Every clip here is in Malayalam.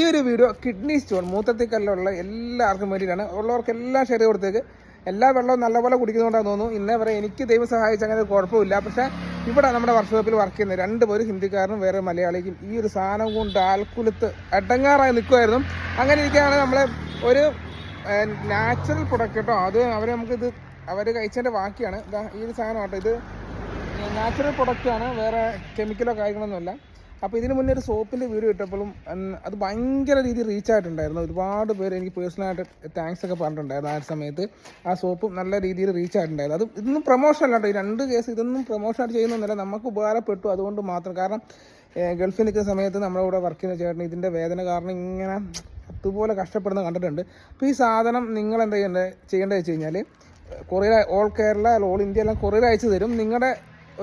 ഈ ഒരു വീഡിയോ കിഡ്നി സ്റ്റോൺ മൂത്രത്തിക്കല്ലുള്ള എല്ലാവർക്കും വേണ്ടിയിട്ടാണ്. ഉള്ളവർക്കെല്ലാം ഷെയർ കൊടുത്തേക്ക്. എല്ലാ വെള്ളവും നല്ലപോലെ കുടിക്കുന്നതുകൊണ്ടാണെന്ന് തോന്നുന്നു. ഇന്നേ വരെ എനിക്ക് ദൈവം സഹായിച്ച അങ്ങനെ ഒരു കുഴപ്പമില്ല. പക്ഷേ ഇവിടെ നമ്മുടെ വർക്ക്ഷോപ്പിൽ വർക്ക് ചെയ്യുന്ന 2 പേര് ഹിന്ദിക്കാരനും വേറെ മലയാളിക്കും ഈ ഒരു സാധനം കൊണ്ട് ആൽക്കുലത്ത് അടങ്ങാറായി നിൽക്കുമായിരുന്നു. അങ്ങനെ ഇരിക്കുകയാണ് നമ്മളെ ഒരു നാച്ചുറൽ പ്രൊഡക്റ്റ് കേട്ടോ. അത് അവർ കഴിച്ചതിൻ്റെ ബാക്കിയാണ്. ഈ ഒരു സാധനം കേട്ടോ. ഇത് നാച്ചുറൽ പ്രൊഡക്റ്റാണ്, വേറെ കെമിക്കലോ കാര്യങ്ങളൊന്നുമല്ല. അപ്പോൾ ഇതിന് മുന്നേ ഒരു സോപ്പിൻ്റെ വീഡിയോ ഇട്ടപ്പോഴും അത് ഭയങ്കര രീതിയിൽ റീച്ച് ആയിട്ടുണ്ടായിരുന്നു. ഒരുപാട് പേര് എനിക്ക് പേഴ്സണലായിട്ട് താങ്ക്സ് ഒക്കെ പറഞ്ഞിട്ടുണ്ടായിരുന്നു. ആ സമയത്ത് ആ സോപ്പും നല്ല രീതിയിൽ റീച്ച് ആയിട്ടുണ്ടായിരുന്നു. അത് ഇതൊന്നും പ്രൊമോഷൻ അല്ല കേട്ടോ. ഈ 2 കേസ് ഇതൊന്നും പ്രൊമോഷനായിട്ട് ചെയ്യുന്നൊന്നുമില്ല, നമുക്ക് ഉപകാരപ്പെട്ടു അതുകൊണ്ട് മാത്രം. കാരണം ഗൾഫിൽ നിൽക്കുന്ന സമയത്ത് നമ്മുടെ കൂടെ വർക്ക് ചെയ്യുന്ന ചേട്ടൻ ഇതിൻ്റെ വേദന കാരണം ഇങ്ങനെ അതുപോലെ കഷ്ടപ്പെടുന്നത് കണ്ടിട്ടുണ്ട്. അപ്പോൾ ഈ സാധനം നിങ്ങൾ എന്താ ചെയ്യേണ്ടത് വെച്ച് കഴിഞ്ഞാൽ courier all Kerala all India എല്ലാം കൊറിയർ അയച്ചു തരും. നിങ്ങളുടെ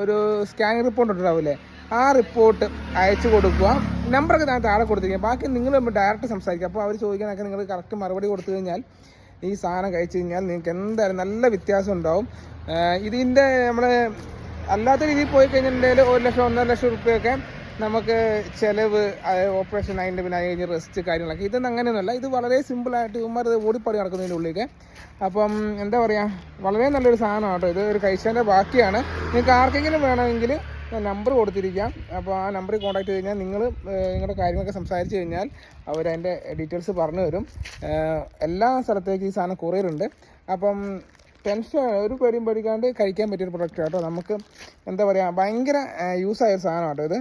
ഒരു സ്കാനിങ് റിപ്പോർട്ട് ഉണ്ടാവില്ലേ, ആ റിപ്പോർട്ട് അയച്ചു കൊടുക്കുക. നമ്പറൊക്കെ ഞാൻ താഴെ കൊടുത്തിരിക്കുക. ബാക്കി നിങ്ങൾ ഡയറക്റ്റ് സംസാരിക്കുക. അപ്പോൾ അവർ ചോദിക്കാനൊക്കെ നിങ്ങൾ കറക്റ്റ് മറുപടി കൊടുത്തു കഴിഞ്ഞാൽ ഈ സാധനം കഴിച്ചു കഴിഞ്ഞാൽ നിങ്ങൾക്ക് എന്തായാലും നല്ല വ്യത്യാസം ഉണ്ടാവും. ഇതിൻ്റെ നമ്മൾ അല്ലാത്ത രീതിയിൽ പോയി കഴിഞ്ഞിട്ടുണ്ടെങ്കിൽ 1 ലക്ഷം 1.5 ലക്ഷം റുപ്യൊക്കെ നമുക്ക് ചിലവ്, ഓപ്പറേഷൻ, അതിൻ്റെ പിന്നെ അത് കഴിഞ്ഞ് റെസ്റ്റ് കാര്യങ്ങളൊക്കെ. ഇതൊന്നും അങ്ങനെയൊന്നുമല്ല. ഇത് വളരെ സിമ്പിളായിട്ട് ഇവന്മാർ ഓടിപ്പടി നടക്കുന്നതിൻ്റെ ഉള്ളിലേക്ക്. അപ്പം എന്താ പറയുക, വളരെ നല്ലൊരു സാധനമാണ് കേട്ടോ. ഇത് ഒരു കഴിച്ചതിൻ്റെ ബാക്കിയാണ്. നിങ്ങൾക്ക് ആർക്കെങ്കിലും വേണമെങ്കിൽ ഞാൻ നമ്പർ കൊടുത്തിരിക്കാം. അപ്പോൾ ആ നമ്പറിൽ കോൺടാക്ട് ചെയ്ത് കഴിഞ്ഞാൽ നിങ്ങൾ നിങ്ങളുടെ കാര്യങ്ങളൊക്കെ സംസാരിച്ച് കഴിഞ്ഞാൽ അവരതിൻ്റെ ഡീറ്റെയിൽസ് പറഞ്ഞു തരും. എല്ലാ സ്ഥലത്തേക്കും ഈ സാധനം കൊറിയറുണ്ട്. അപ്പം ടെൻഷൻ ഒരു പേടിയും പേടിക്കാണ്ട് കഴിക്കാൻ പറ്റിയൊരു പ്രൊഡക്റ്റ് കേട്ടോ. നമുക്ക് എന്താ പറയുക, ഭയങ്കര യൂസായൊരു സാധനം കേട്ടോ ഇത്.